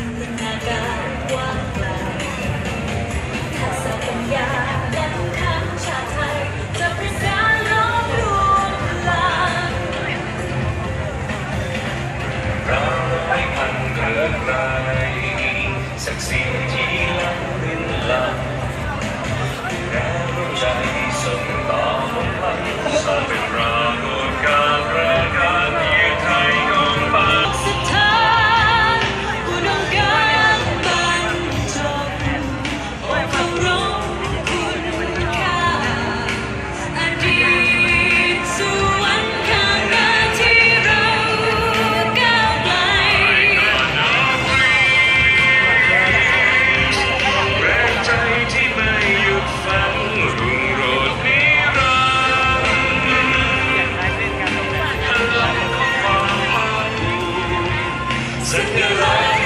จินตนาการกว้างไกลทักษะปัญญาและทั้งชาติไทยจะประสานล้อมรวมพลังเราไม่พันเรือไกลศักดิ์ศรีที่ล้ำลิ้นลังแรงร่วมใจส่งต่อพลังสร้างเป็นปรากฏการณ์ประกาศเพียงไทยของบ้านศรัทธาอุดมการณ์บรรจบเคารพคุณค่าอดีตสู่วันข้างหน้าที่เราก้าวไกลแรงใจที่ไม่หยุดฝันรุ่งโรจน์นิรันดร์พลังของความภาคภูมิสัญลักษณ์